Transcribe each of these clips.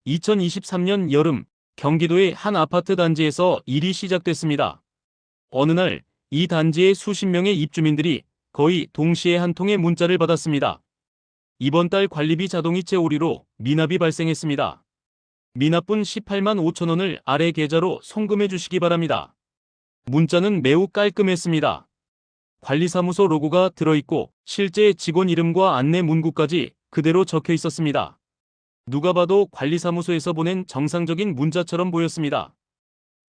2023년 여름 경기도의 한 아파트 단지에서 일이 시작됐습니다. 어느 날 이 단지의 수십 명의 입주민들이 거의 동시에 한 통의 문자를 받았습니다. 이번 달 관리비 자동이체 오류로 미납이 발생했습니다. 미납분 18만 5천 원을 아래 계좌로 송금해 주시기 바랍니다. 문자는 매우 깔끔했습니다. 관리사무소 로고가 들어있고 실제 직원 이름과 안내 문구까지 그대로 적혀 있었습니다. 누가 봐도 관리사무소에서 보낸 정상적인 문자처럼 보였습니다.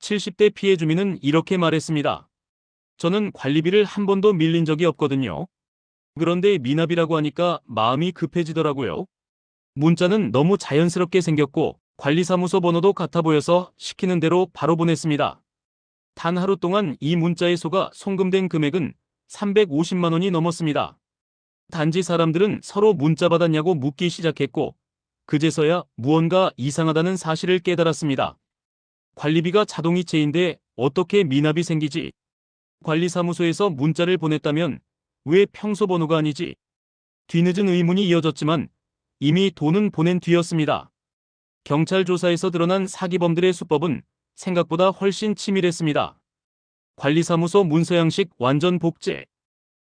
70대 피해 주민은 이렇게 말했습니다. 저는 관리비를 한 번도 밀린 적이 없거든요. 그런데 미납이라고 하니까 마음이 급해지더라고요. 문자는 너무 자연스럽게 생겼고 관리사무소 번호도 같아 보여서 시키는 대로 바로 보냈습니다. 단 하루 동안 이 문자에 속아 송금된 금액은 350만 원이 넘었습니다. 단지 사람들은 서로 문자 받았냐고 묻기 시작했고 그제서야 무언가 이상하다는 사실을 깨달았습니다. 관리비가 자동이체인데 어떻게 미납이 생기지? 관리사무소에서 문자를 보냈다면 왜 평소 번호가 아니지? 뒤늦은 의문이 이어졌지만 이미 돈은 보낸 뒤였습니다. 경찰 조사에서 드러난 사기범들의 수법은 생각보다 훨씬 치밀했습니다. 관리사무소 문서 양식 완전 복제.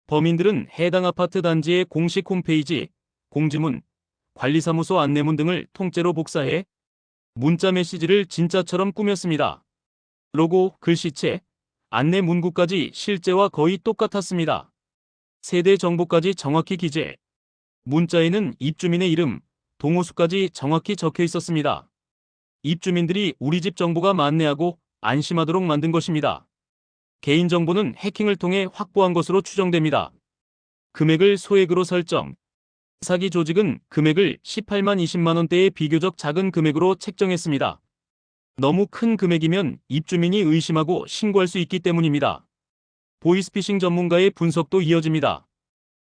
범인들은 해당 아파트 단지의 공식 홈페이지, 공지문, 관리사무소 안내문 등을 통째로 복사해 문자 메시지를 진짜처럼 꾸몄습니다. 로고, 글씨체, 안내 문구까지 실제와 거의 똑같았습니다. 세대 정보까지 정확히 기재. 문자에는 입주민의 이름, 동호수까지 정확히 적혀 있었습니다. 입주민들이 우리 집 정보가 맞네하고 안심하도록 만든 것입니다. 개인정보는 해킹을 통해 확보한 것으로 추정됩니다. 금액을 소액으로 설정. 사기 조직은 금액을 18만 20만 원대의 비교적 작은 금액으로 책정했습니다. 너무 큰 금액이면 입주민이 의심하고 신고할 수 있기 때문입니다. 보이스피싱 전문가의 분석도 이어집니다.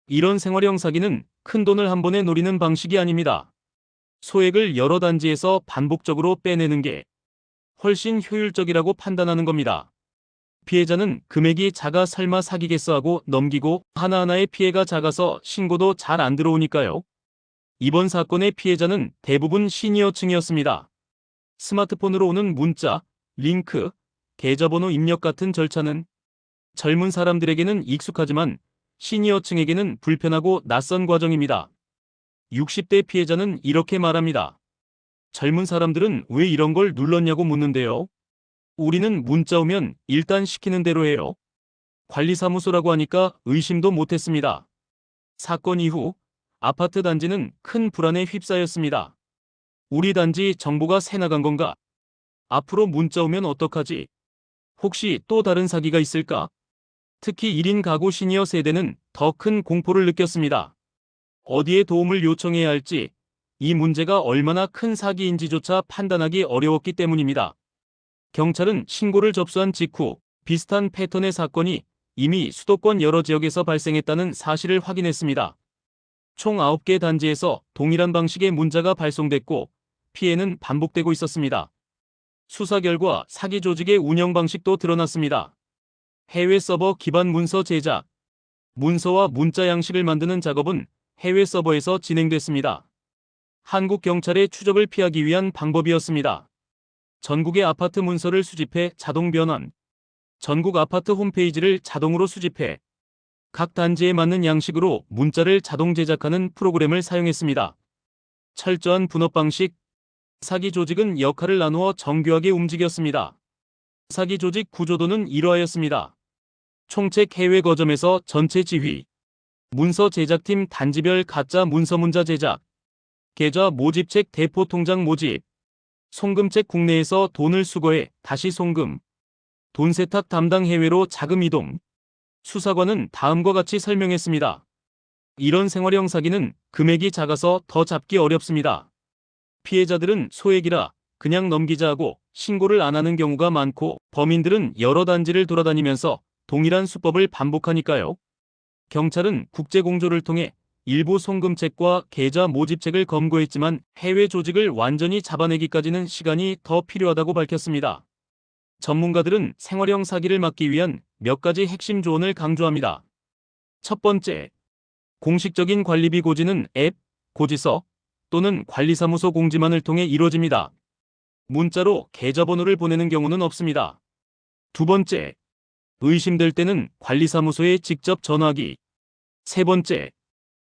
이런 생활형 사기는 큰돈을 한 번에 노리는 방식이 아닙니다. 소액을 여러 단지에서 반복적으로 빼내는 게 훨씬 효율적이라고 판단하는 겁니다. 피해자는 금액이 작아 설마 사기겠어 하고 넘기고 하나하나의 피해가 작아서 신고도 잘 안 들어오니까요. 이번 사건의 피해자는 대부분 시니어층이었습니다. 스마트폰으로 오는 문자, 링크, 계좌번호 입력 같은 절차는 젊은 사람들에게는 익숙하지만 시니어층에게는 불편하고 낯선 과정입니다. 60대 피해자는 이렇게 말합니다. 젊은 사람들은 왜 이런 걸 눌렀냐고 묻는데요. 우리는 문자 오면 일단 시키는 대로 해요. 관리사무소라고 하니까 의심도 못했습니다. 사건 이후 아파트 단지는 큰 불안에 휩싸였습니다. 우리 단지 정보가 새 나간 건가? 앞으로 문자 오면 어떡하지? 혹시 또 다른 사기가 있을까? 특히 1인 가구 시니어 세대는 더 큰 공포를 느꼈습니다. 어디에 도움을 요청해야 할지, 이 문제가 얼마나 큰 사기인지조차 판단하기 어려웠기 때문입니다. 경찰은 신고를 접수한 직후 비슷한 패턴의 사건이 이미 수도권 여러 지역에서 발생했다는 사실을 확인했습니다. 총 9개 단지에서 동일한 방식의 문자가 발송됐고 피해는 반복되고 있었습니다. 수사 결과 사기 조직의 운영 방식도 드러났습니다. 해외 서버 기반 문서 제작. 문서와 문자 양식을 만드는 작업은 해외 서버에서 진행됐습니다. 한국 경찰의 추적을 피하기 위한 방법이었습니다. 전국의 아파트 문서를 수집해 자동 변환. 전국 아파트 홈페이지를 자동으로 수집해 각 단지에 맞는 양식으로 문자를 자동 제작하는 프로그램을 사용했습니다. 철저한 분업 방식. 사기 조직은 역할을 나누어 정교하게 움직였습니다. 사기 조직 구조도는 이러하였습니다. 총책 해외 거점에서 전체 지휘. 문서 제작팀 단지별 가짜 문서 문자 제작. 계좌 모집책 대포 통장 모집. 송금책 국내에서 돈을 수거해 다시 송금. 돈 세탁 담당 해외로 자금 이동. 수사관은 다음과 같이 설명했습니다. 이런 생활형 사기는 금액이 작아서 더 잡기 어렵습니다. 피해자들은 소액이라 그냥 넘기자 하고 신고를 안 하는 경우가 많고 범인들은 여러 단지를 돌아다니면서 동일한 수법을 반복하니까요. 경찰은 국제공조를 통해 일부 송금책과 계좌 모집책을 검거했지만 해외 조직을 완전히 잡아내기까지는 시간이 더 필요하다고 밝혔습니다. 전문가들은 생활형 사기를 막기 위한 몇 가지 핵심 조언을 강조합니다. 첫 번째, 공식적인 관리비 고지는 앱, 고지서, 또는 관리사무소 공지만을 통해 이루어집니다. 문자로 계좌번호를 보내는 경우는 없습니다. 두 번째, 의심될 때는 관리사무소에 직접 전화하기. 세 번째,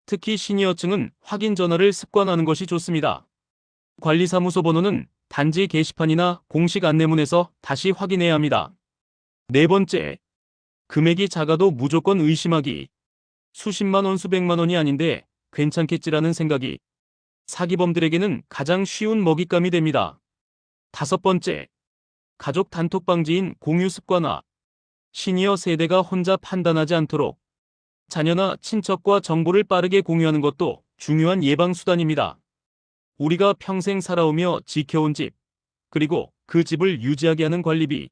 특히 시니어층은 확인 전화를 습관하는 것이 좋습니다. 관리사무소 번호는 단지 게시판이나 공식 안내문에서 다시 확인해야 합니다. 네 번째, 금액이 작아도 무조건 의심하기. 수십만 원, 수백만 원이 아닌데 괜찮겠지라는 생각이 사기범들에게는 가장 쉬운 먹잇감이 됩니다. 다섯 번째, 가족 단톡 방지인 공유 습관화. 시니어 세대가 혼자 판단하지 않도록 자녀나 친척과 정보를 빠르게 공유하는 것도 중요한 예방 수단입니다. 우리가 평생 살아오며 지켜온 집, 그리고 그 집을 유지하게 하는 관리비.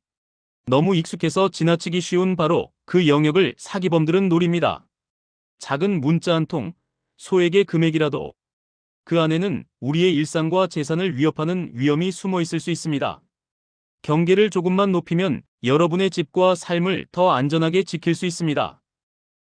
너무 익숙해서 지나치기 쉬운 바로 그 영역을 사기범들은 노립니다. 작은 문자 한 통, 소액의 금액이라도 그 안에는 우리의 일상과 재산을 위협하는 위험이 숨어 있을 수 있습니다. 경계를 조금만 높이면 여러분의 집과 삶을 더 안전하게 지킬 수 있습니다.